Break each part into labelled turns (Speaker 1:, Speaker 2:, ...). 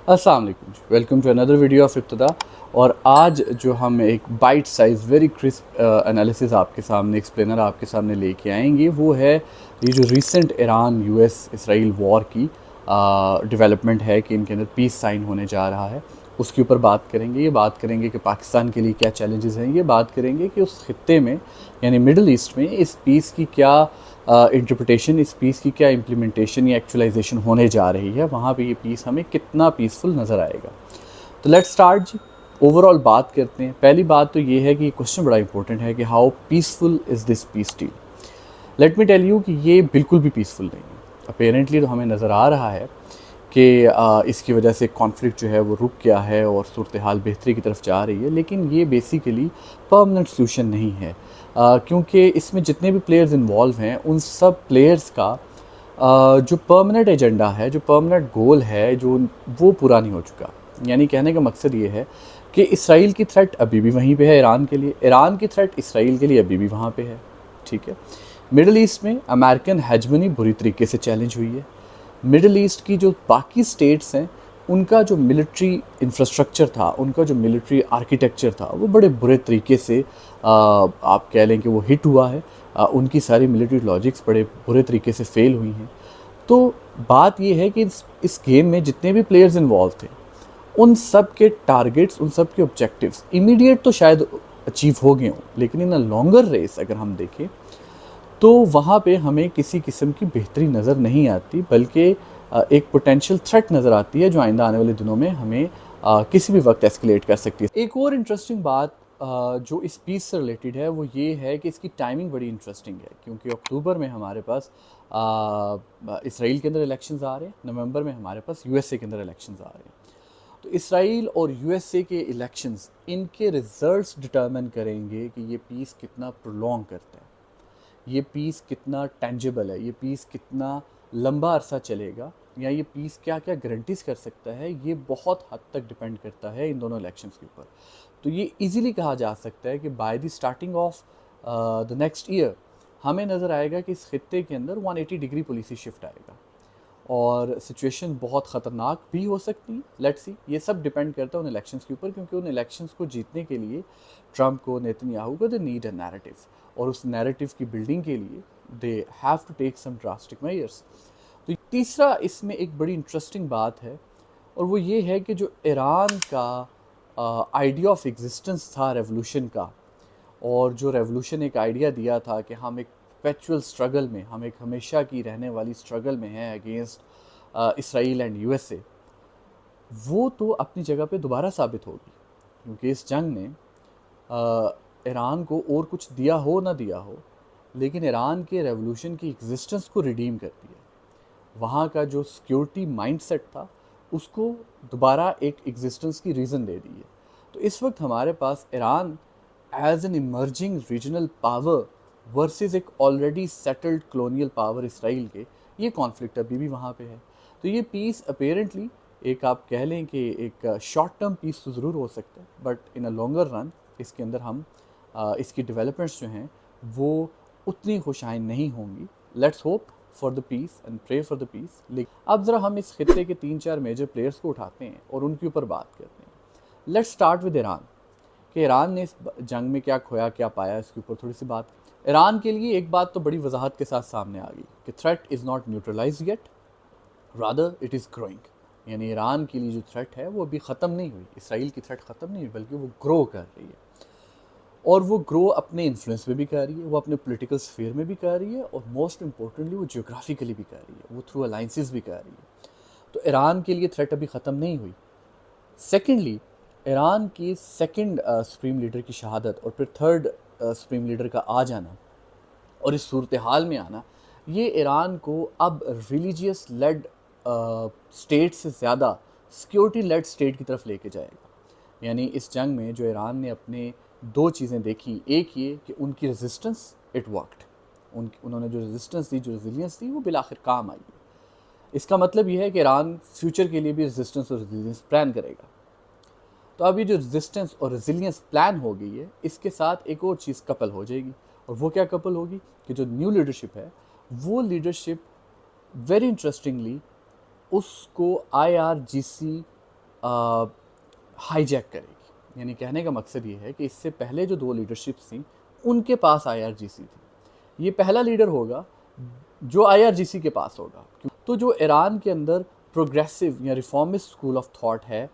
Speaker 1: अस्सलाम वालेकुम, welcome to another video of Ibtida. और आज जो हम एक bite size very crisp analysis आपके सामने, एक्सप्लेनर आपके सामने लेके आएंगे, वो है ये जो recent Iran US Israel war की डेवलपमेंट है कि इनके अंदर पीस साइन होने जा रहा है। उसके ऊपर बात करेंगे। ये बात करेंगे कि पाकिस्तान के लिए क्या चैलेंजेस हैं, ये बात करेंगे कि उस खित्ते में यानी मिडल ईस्ट में इस पीस की क्या इंटरप्रिटेशन, इस पीस की क्या इम्प्लीमेंटेशन या एक्चुअलाइजेशन होने जा रही है, वहाँ पे ये पीस हमें कितना पीसफुल नज़र आएगा। तो लेट्स स्टार्ट जी। ओवरऑल बात करते हैं। पहली बात तो ये है कि क्वेश्चन बड़ा इंपॉर्टेंट है कि how peaceful is this peace deal. Let me tell you कि ये बिल्कुल भी पीसफुल नहीं है। अपेरेंटली तो हमें नज़र आ रहा है कि इसकी वजह से कॉन्फ्लिक्ट जो है वो रुक गया है और सूरत हाल बेहतरी की तरफ जा रही है, लेकिन ये बेसिकली परमानेंट सॉल्यूशन नहीं है, क्योंकि इसमें जितने भी प्लेयर्स इन्वॉल्व हैं उन सब प्लेयर्स का जो परमानेंट एजेंडा है, जो परमानेंट गोल है, जो वो पूरा नहीं हो चुका। यानी कहने का मकसद ये है कि इसराइल की थ्रेट अभी भी वहीं पे है ईरान के लिए, ईरान की थ्रेट इसराइल के लिए अभी भी वहाँ पे है। ठीक है। मिडल ईस्ट में अमेरिकन हेजमनी बुरी तरीके से चैलेंज हुई है। मिडल ईस्ट की जो बाकी स्टेट्स हैं उनका जो मिलिट्री इंफ्रास्ट्रक्चर था, उनका जो मिलिट्री आर्किटेक्चर था, वो बड़े बुरे तरीके से आप कह लें कि वो हिट हुआ है। उनकी सारी मिलिट्री लॉजिक्स बड़े बुरे तरीके से फेल हुई हैं। तो बात ये है कि इस गेम में जितने भी प्लेयर्स इन्वॉल्व थे उन सब के टारगेट्स, उन सब के ऑब्जेक्टिव्स इमीडिएट तो शायद अचीव हो गए हों, लेकिन इन अ लॉन्गर रेस अगर हम देखें तो वहाँ पे हमें किसी किस्म की बेहतरी नज़र नहीं आती, बल्कि एक पोटेंशियल थ्रेट नज़र आती है जो आइंदा आने वाले दिनों में हमें किसी भी वक्त एस्केलेट कर सकती है। एक और इंटरेस्टिंग बात जो इस पीस से रिलेटेड है वो ये है कि इसकी टाइमिंग बड़ी इंटरेस्टिंग है, क्योंकि अक्टूबर में हमारे पास इसराइल के अंदर इलेक्शंस आ रहे हैं, नवंबर में हमारे पास यूएसए के अंदर इलेक्शंस आ रहे हैं। तो इसराइल और यूएसए के इलेक्शंस, इनके रिजल्ट्स डिटरमिन करेंगे कि ये पीस कितना प्रोलॉन्ग करता है, ये पीस कितना टेंजिबल है, ये पीस कितना लंबा अरसा चलेगा, या ये पीस क्या क्या गारंटीज़ कर सकता है। ये बहुत हद तक डिपेंड करता है इन दोनों इलेक्शंस के ऊपर। तो ये इजीली कहा जा सकता है कि by the starting of the next year हमें नज़र आएगा कि इस खित्ते के अंदर 180 डिग्री पॉलिसी शिफ्ट आएगा और सिचुएशन बहुत ख़तरनाक भी हो सकती है। लेट्स सी, ये सब डिपेंड करता है उन इलेक्शंस के ऊपर, क्योंकि उन इलेक्शंस को जीतने के लिए ट्रंप को, नेतन्याहू को, दे नीड अ नैरेटिव, और उस नैरेटिव की बिल्डिंग के लिए they have to take some drastic measures. तो तीसरा इसमें एक बड़ी इंटरेस्टिंग बात है, और वो ये है कि जो ईरान का आइडिया ऑफ एग्जिस्टेंस था रेवोल्यूशन का, और जो रेवोल्यूशन एक आइडिया दिया था कि हम एक परपेचुअल स्ट्रगल में, हम एक हमेशा की रहने वाली स्ट्रगल में हैं अगेंस्ट इसराइल एंड यूएसए, वो तो अपनी जगह पे दोबारा साबित होगी, क्योंकि इस जंग ने ईरान को और कुछ दिया हो ना दिया हो, लेकिन ईरान के रेवोल्यूशन की एग्जिस्टेंस को रिडीम कर दिया। वहाँ का जो सिक्योरिटी माइंडसेट था उसको दोबारा एक एग्जिस्टेंस की रीज़न दे दी है। तो इस वक्त हमारे पास Iran as an emerging regional power versus एक already settled colonial power Israel के, ये कॉन्फ्लिक्ट अभी भी वहाँ पे है। तो ये पीस अपेरेंटली एक, आप कह लें कि एक शॉर्ट टर्म पीस तो ज़रूर हो सकता है, but in a longer run इसके अंदर हम इसकी डेवलपमेंट्स जो हैं वो उतनी खुशाइन नहीं होंगी। Let's hope for the peace and pray for the peace. लेकिन अब ज़रा हम इस खित्ते के 3-4 मेजर प्लेयर्स को उठाते हैं और उनके ऊपर बात करते हैं। लेट्स स्टार्ट विद ईरान, कि ईरान ने इस जंग में क्या खोया क्या पाया, इसके ऊपर थोड़ी सी बात। ईरान के लिए एक बात तो बड़ी वजाहत के साथ सामने आ गई कि threat is not neutralise yet, rather it is growing. यानी ईरान के लिए जो थ्रेट है वो अभी ख़त्म नहीं हुई, इसराइल की थ्रेट ख़त्म नहीं हुई, बल्कि वो ग्रो कर रही है। और वो ग्रो अपने इन्फ्लुएंस में भी कर रही है, वो अपने पॉलिटिकल स्फीयर में भी कर रही है, और मोस्ट इंपॉर्टेंटली वो जियोग्राफिकली भी कर रही है, वो थ्रू अलाइंसेस भी कर रही है। तो ईरान के लिए थ्रेट अभी ख़त्म नहीं हुई। सेकेंडली, ईरान की सेकंड सुप्रीम लीडर की शहादत और फिर थर्ड सुप्रीम लीडर का आ जाना और इस सूरत हाल में आना, ये ईरान को अब रिलीजियस लेड स्टेट से ज़्यादा सिक्योरिटी लेड स्टेट की तरफ लेके जाएगा। यानी इस जंग में जो ईरान ने अपने दो चीज़ें देखी, एक ये कि उनकी रेजिस्टेंस, इट वर्कड, उन्होंने जो रेजिस्टेंस दी, जो रेजिलियंस दी, वो बिलाखिर काम आई। इसका मतलब ये है कि ईरान फ्यूचर के लिए भी रेजिस्टेंस और रेजिलियंस प्लान करेगा। तो अब ये जो रेजिस्टेंस और रेजिलियंस प्लान हो गई है, इसके साथ एक और चीज़ कपल हो जाएगी, और वो क्या कपल होगी कि जो न्यू लीडरशिप है, वो लीडरशिप वेरी इंटरेस्टिंगली उसको IRGC हाईजैक करेगी। यानी कहने का मकसद ये है कि इससे पहले जो 2 लीडरशिप्स थी उनके पास आईआरजीसी थी, ये पहला लीडर होगा जो आईआरजीसी के पास होगा। तो जो ईरान के अंदर प्रोग्रेसिव या रिफॉर्मिस्ट स्कूल ऑफ थॉट है,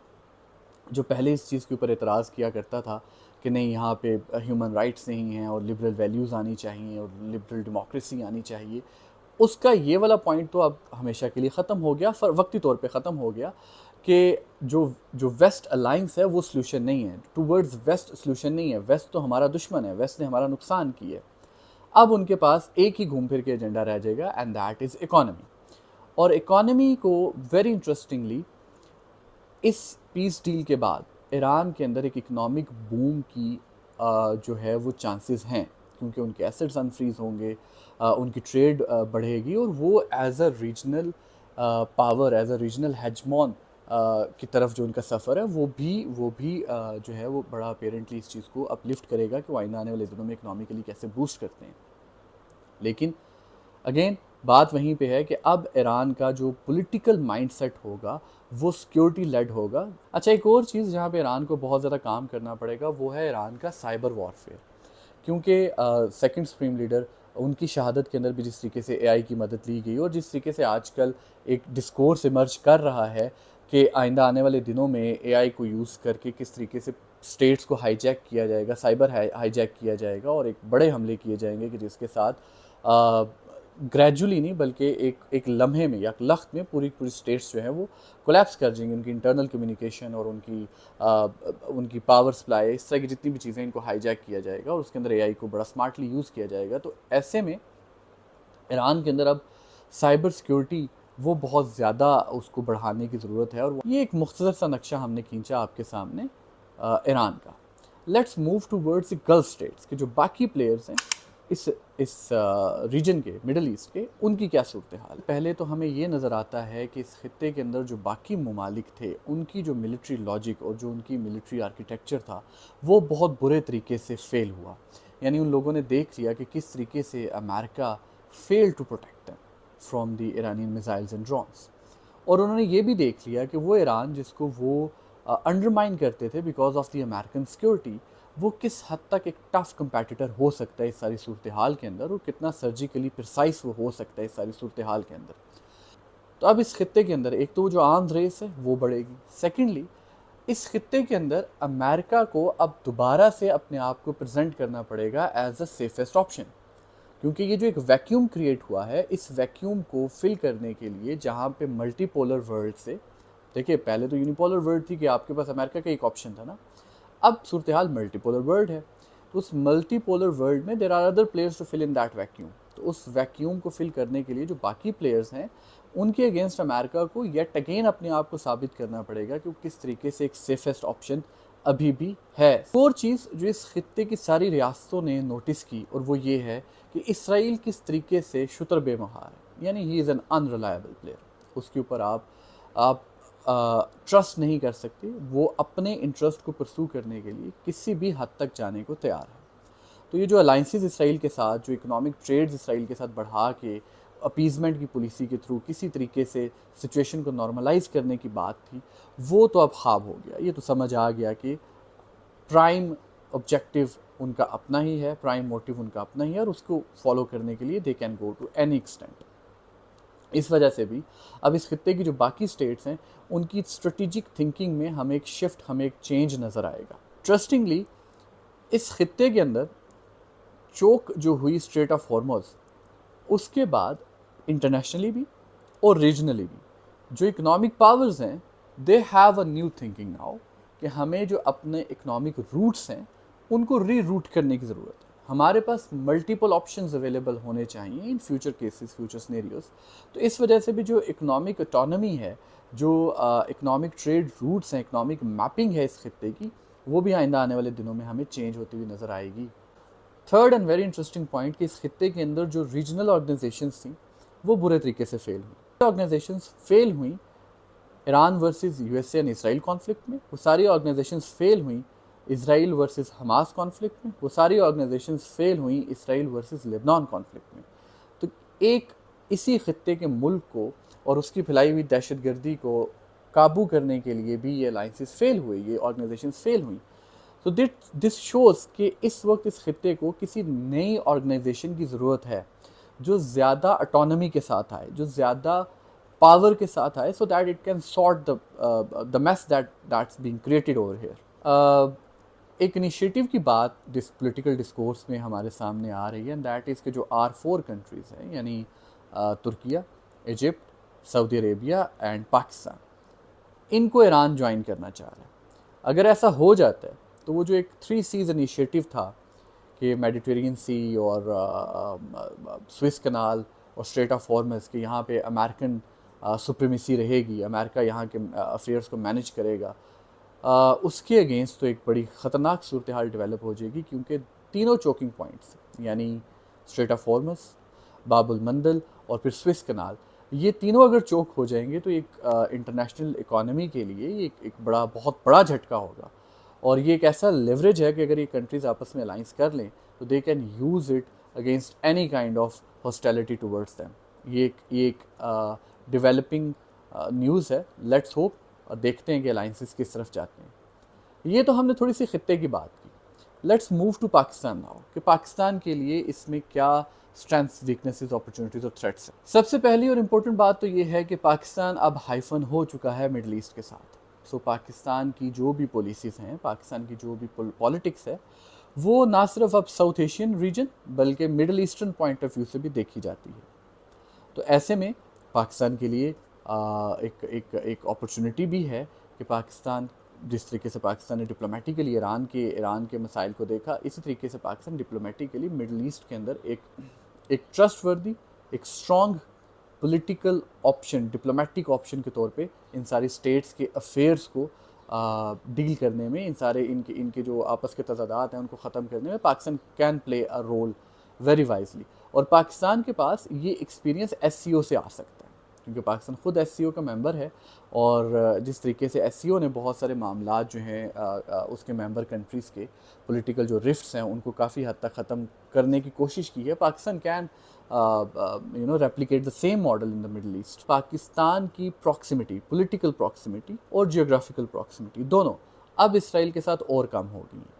Speaker 1: जो पहले इस चीज़ के ऊपर एतराज़ किया करता था कि नहीं यहाँ पे ह्यूमन राइट्स नहीं हैं और लिबरल वैल्यूज़ आनी चाहिए और लिबरल डेमोक्रेसी आनी चाहिए, उसका ये वाला पॉइंट तो अब हमेशा के लिए ख़त्म हो गया, वक्ती तौर पे ख़त्म हो गया कि जो जो वेस्ट अलाइंस है वो सॉल्यूशन नहीं है, टूवर्ड्स वेस्ट सॉल्यूशन नहीं है, वेस्ट तो हमारा दुश्मन है, वेस्ट ने हमारा नुकसान किया है। अब उनके पास एक ही घूम फिर के एजेंडा रह जाएगा एंड दैट इज़ इकोनॉमी। और इकोनॉमी को वेरी इंटरेस्टिंगली इस पीस डील के बाद ईरान के अंदर एक इकोनॉमिक बूम की जो है वो चांसेस हैं, क्योंकि उनके एसेट्स अनफ्रीज होंगे, उनकी ट्रेड बढ़ेगी और वो as a regional power, as a regional hegemon की तरफ जो उनका सफ़र है वो भी जो है वो बड़ा अपेरेंटली इस चीज़ को अपलिफ्ट करेगा कि वो आइंदा आने वाले दिनों में इकोनॉमिकली कैसे बूस्ट करते हैं। लेकिन अगेन बात वहीं पे है कि अब ईरान का जो पॉलिटिकल माइंडसेट होगा वो सिक्योरिटी लेड होगा। अच्छा, एक और चीज़ जहाँ पे ईरान को बहुत ज़्यादा काम करना पड़ेगा वो है ईरान का साइबर वॉरफेयर, क्योंकि सेकंड सुप्रीम लीडर उनकी शहादत के अंदर भी जिस तरीके से एआई की मदद ली गई और जिस तरीके से आजकल एक डिस्कोर्स इमर्ज कर रहा है कि आइंदा आने वाले दिनों में एआई को यूज़ करके किस तरीके से स्टेट्स को हाईजैक किया जाएगा, साइबर हाईजैक किया जाएगा और एक बड़े हमले किए जाएंगे कि जिसके साथ ग्रेजुअली नहीं बल्कि एक लम्हे में या लख्त में पूरी पूरी स्टेट्स जो हैं वो कोलैप्स कर जाएंगी। उनकी इंटरनल कम्युनिकेशन और उनकी पावर सप्लाई, इस तरह की जितनी भी चीज़ें, इनको हाईजैक किया जाएगा और उसके अंदर एआई को बड़ा स्मार्टली यूज़ किया जाएगा। तो ऐसे में ईरान के अंदर अब साइबर सिक्योरिटी वो बहुत ज़्यादा उसको बढ़ाने की ज़रूरत है और ये एक मुख्तसर सा नक्शा हमने खींचा आपके सामने ईरान का। Let's move towards the gulf states के जो बाकी प्लेयर्स हैं इस रीजन के, मिडल ईस्ट के, उनकी क्या सूरत हाल। पहले तो हमें ये नज़र आता है कि इस खत्े के अंदर जो बाकी ममालिक थे उनकी जो मिलिट्री लॉजिक और जो उनकी मिलिट्री आर्किटेक्चर था वो बहुत बुरे तरीके से फेल हुआ। यानी उन लोगों ने देख लिया कि किस तरीके से America fail to protect them from the Iranian missiles and drones, और उन्होंने ये भी देख लिया कि वो ईरान जिसको वो अंडरमाइन करते थे because of the American security, वो किस हद तक एक टफ कंपेटिटर हो सकता है इस सारी सूरत हाल के अंदर और कितना सर्जिकली प्रिसाइज वो हो सकता है इस सारी सूरत हाल के अंदर। तो अब इस खत्े के अंदर एक तो जो आर्म्स रेस है वो बढ़ेगी, सेकेंडली इस खत्े के अंदर अमेरिका को अब दोबारा से अपने आप को प्रेजेंट करना पड़ेगा एज अ सेफेस्ट ऑप्शन, क्योंकि ये जो एक वैक्यूम क्रिएट हुआ है, इस वैक्यूम को फिल करने के लिए जहाँ पे मल्टीपोलर वर्ल्ड से, देखिए पहले तो यूनिपोलर वर्ल्ड थी कि आपके पास अमेरिका का एक ऑप्शन था ना, अब सूरत हाल मल्टीपोलर वर्ल्ड है। तो उस मल्टीपोलर वर्ल्ड में there are other players to fill in that vacuum. तो उस वैक्यूम को फिल करने के लिए जो बाकी प्लेयर्स हैं उनके अगेंस्ट अमेरिका को येट अगेन अपने आप को साबित करना पड़ेगा कि वो किस तरीके से एक सेफेस्ट ऑप्शन अभी भी है। और चीज़ जो इस खत्े की सारी रियासतों ने नोटिस की और वो ये है कि इसराइल किस तरीके से शुतर बेमहार है, यानी he is an unreliable player, उसके ऊपर आप ट्रस्ट नहीं कर सकते। वो अपने इंटरेस्ट को परसू करने के लिए किसी भी हद तक जाने को तैयार है। तो ये जो अलाइंसेस इसराइल के साथ, जो इकोनॉमिक ट्रेड्स इसराइल के साथ बढ़ा के अपीजमेंट की पॉलिसी के थ्रू किसी तरीके से सिचुएशन को नॉर्मलाइज करने की बात थी, वो तो अब ख्वाब हो गया। ये तो समझ आ गया कि प्राइम ऑब्जेक्टिव उनका अपना ही है, प्राइम मोटिव उनका अपना ही है और उसको फॉलो करने के लिए they can go to any extent. इस वजह से भी अब इस खत्े की जो बाकी स्टेट्स हैं उनकी स्ट्रेटेजिक थिंकिंग में हमें एक शिफ्ट, हमें एक चेंज नज़र आएगा। ट्रस्टिंगली इस खत्े के अंदर चोक जो हुई स्ट्रेट ऑफ हॉर्मोज, उसके बाद इंटरनेशनली भी और रीजनली भी जो इकोनॉमिक पावर्स हैं they have a new thinking now कि हमें जो अपने इकोनॉमिक रूट्स हैं उनको री रूट करने की ज़रूरत है। हमारे पास मल्टीपल ऑप्शंस अवेलेबल होने चाहिए in future cases, future scenarios. तो इस वजह से भी जो इकोनॉमिक ऑटोनॉमी है, जो इकोनॉमिक ट्रेड रूट्स हैं, इकोनॉमिक मैपिंग है इस खत्े की, वो भी आइंदा आने वाले दिनों में हमें चेंज होती हुई नज़र आएगी। Third and very interesting point कि इस खत्े के अंदर जो रीजनल ऑर्गेनाइजेशंस थी वो बुरे तरीके से फेल हुई। ऑर्गेनाइजेशंस फेल हुई Iran versus USA and Israel conflict में, वो सारी ऑर्गेनाइजेशंस फेल हुई इसराइल वर्सेस हमास कॉन्फ्लिक्ट में, वो सारी ऑर्गेनाइजेशंस फेल हुई इसराइल वर्सेस लेबनान कॉन्फ्लिक्ट में। तो एक इसी खत्े के मुल्क को और उसकी फैलाई हुई दहशतगर्दी को काबू करने के लिए भी ये अलाइंसेस फेल हुए, ये ऑर्गेनाइजेशंस फेल हुई। तो दिस शोज़ कि इस वक्त इस खित्ते को किसी नई ऑर्गेनाइजेशन की ज़रूरत है जो ज़्यादा ऑटोनॉमी के साथ आए, जो ज़्यादा पावर के साथ आए, so that it can sort the mess that's being created over here. एक इनिशिएटिव की बात दिस पॉलिटिकल डिस्कोर्स में हमारे सामने आ रही है, एंड दैट इज़ के जो R4 कंट्रीज़ हैं, यानी Türkiye, Egypt, Saudi Arabia and Pakistan, इनको ईरान ज्वाइन करना चाह रहा है। अगर ऐसा हो जाता है तो वो जो एक 3 सीज़ इनिशिएटिव था कि मेडिटेरेनियन सी और स्विस कनाल और स्ट्रेट ऑफ हॉर्मज़ के यहाँ पे अमेरिकन सुप्रीमेसी रहेगी, अमेरिका यहाँ के अफेयर्स को मैनेज करेगा, उसके अगेंस्ट तो एक बड़ी ख़तरनाक सूरत हाल डेवलप हो जाएगी, क्योंकि तीनों चोकिंग पॉइंट्स यानी स्ट्रेट ऑफ हॉर्मज़, बाबुल मंदल और फिर स्विस कनाल, ये तीनों अगर चोक हो जाएंगे तो एक इंटरनेशनल इकोनॉमी के लिए एक बहुत बड़ा झटका होगा। और ये एक ऐसा लेवरेज है कि अगर ये कंट्रीज़ आपस में अलाइंस कर लें तो they can use it against any kind of hostility towards them. ये एक डेवलपिंग न्यूज़ है। लेट्स होप और देखते हैं कि अलाइंसेस किस तरफ जाते हैं। ये तो हमने थोड़ी सी खित्ते की बात की। Let's move to Pakistan now कि पाकिस्तान के लिए इसमें क्या स्ट्रेंथ्स, वीकनेसेस, अपॉर्चुनिटीज़ और थ्रेट्स हैं। सबसे पहली और इम्पोर्टेंट बात तो ये है कि पाकिस्तान अब हाइफन हो चुका है मिडल ईस्ट के साथ। सो पाकिस्तान की जो भी पॉलिसीज़ हैं, पाकिस्तान की जो भी पॉलिटिक्स है, वो ना सिर्फ अब साउथ एशियन रीजन बल्कि middle eastern point of view से भी देखी जाती है। तो ऐसे में पाकिस्तान के लिए एक अपॉर्चुनिटी भी है कि पाकिस्तान, जिस तरीके से पाकिस्तान ने डिप्लोमेटिकली ईरान के मसाइल को देखा, इसी तरीके से पाकिस्तान डिप्लोमेटिकली मिडल ईस्ट के अंदर एक ट्रस्टवर्दी, एक strong political option, diplomatic option के तौर पे इन सारी स्टेट्स के अफेयर्स को डील करने में, इनके जो आपस के तजादात हैं उनको ख़त्म करने में Pakistan can play a role very wisely. और पाकिस्तान के पास ये एक्सपीरियंस SCO से आ सकता है, क्योंकि पाकिस्तान ख़ुद SCO का मेंबर है। और जिस तरीके से SCO ने बहुत सारे मामला जो हैं उसके मेंबर कंट्रीज़ के पॉलिटिकल जो रिफ्ट्स हैं उनको काफ़ी हद तक ख़त्म करने की कोशिश की है। Pakistan can replicate the same model in the middle east. Pakistan की प्रॉक्सिमिटी, पॉलिटिकल प्रॉक्सिमिटी और जियोग्राफिकल प्रॉक्सिमिटी दोनों अब इसराइल के साथ और कम हो गई हैं।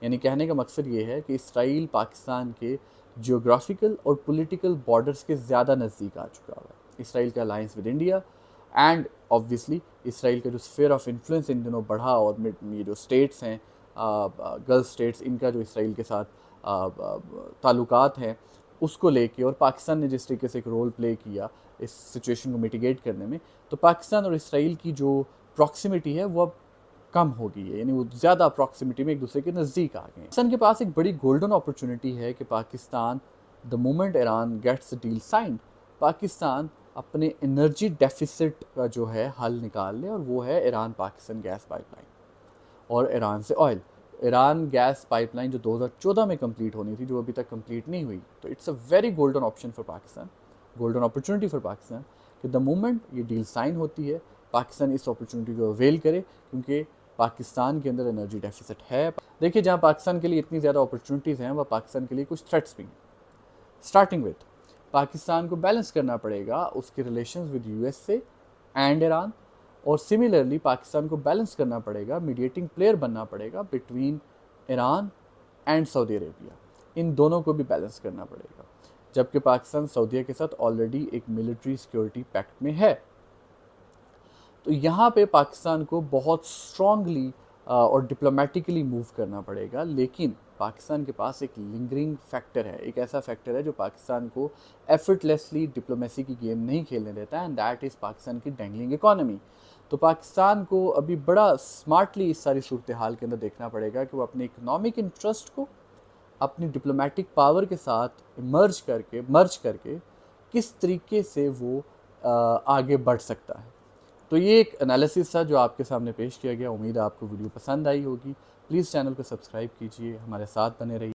Speaker 1: यानी कहने का मकसद ये है कि इसराइल पाकिस्तान के जियोग्राफिकल और पॉलिटिकल बॉर्डर्स के ज़्यादा नज़दीक आ चुका हुआ है। इसराइल का alliance with India and obviously Israel का जो स्फीयर ऑफ इन्फ्लुएंस इन दिनों बढ़ा, और ये जो स्टेट्स हैं गल्फ स्टेट्स, इनका जो इसराइल के साथ ताल्लुकात हैं उसको लेके, और पाकिस्तान ने जिस तरीके से एक रोल प्ले किया इस सिचुएशन को मिटिगेट करने में, तो पाकिस्तान और इसराइल की जो प्रॉक्सिमिटी है वो अब कम हो गई है। यानी वो ज़्यादा प्रॉक्सिमिटी में एक दूसरे के नज़दीक आ गए हैं। पाकिस्तान के पास एक बड़ी गोल्डन अपॉर्चुनिटी है कि Pakistan, the moment Iran gets the deal signed, Pakistan अपने एनर्जी डेफिसिट का जो है हल निकाल ले, और वो है ईरान पाकिस्तान गैस पाइपलाइन और ईरान से ऑयल। ईरान गैस पाइपलाइन जो 2014 में कंप्लीट होनी थी, जो अभी तक कंप्लीट नहीं हुई, तो it's a very golden option for Pakistan, golden opportunity for Pakistan कि द मोमेंट ये डील साइन होती है पाकिस्तान इस अपॉर्चुनिटी को अवेल करे, क्योंकि पाकिस्तान के अंदर एनर्जी डेफिसिट है। देखिए, जहाँ पाकिस्तान के लिए इतनी ज़्यादा अपॉर्चुनिटीज़ हैं, वह पाकिस्तान के लिए कुछ थ्रेट्स भी हैं। स्टार्टिंग विथ, पाकिस्तान को बैलेंस करना पड़ेगा उसके relations with USA and Iran, और सिमिलरली पाकिस्तान को बैलेंस करना पड़ेगा, मीडिएटिंग प्लेयर बनना पड़ेगा between Iran and Saudi Arabia. इन दोनों को भी बैलेंस करना पड़ेगा, जबकि पाकिस्तान सऊदीया के साथ ऑलरेडी एक मिलिट्री सिक्योरिटी पैक्ट में है। तो यहाँ पे पाकिस्तान को बहुत स्ट्रांगली और डिप्लोमेटिकली मूव करना पड़ेगा। लेकिन पाकिस्तान के पास एक लिंगरिंग फैक्टर है, एक ऐसा फैक्टर है जो पाकिस्तान को एफर्टलेसली डिप्लोमेसी की गेम नहीं खेलने देता है, एंड दैट इज़ पाकिस्तान की डैंगलिंग इकॉनमी। तो पाकिस्तान को अभी बड़ा स्मार्टली इस सारी सूरत हाल के अंदर देखना पड़ेगा कि वो अपने इकोनॉमिक इंटरेस्ट को अपनी डिप्लोमेटिक पावर के साथ मर्ज करके किस तरीके से वो आगे बढ़ सकता है। तो ये एक एनालिसिस था जो आपके सामने पेश किया गया। उम्मीद है आपको वीडियो पसंद आई होगी। प्लीज़ चैनल को सब्सक्राइब कीजिए, हमारे साथ बने रहिए।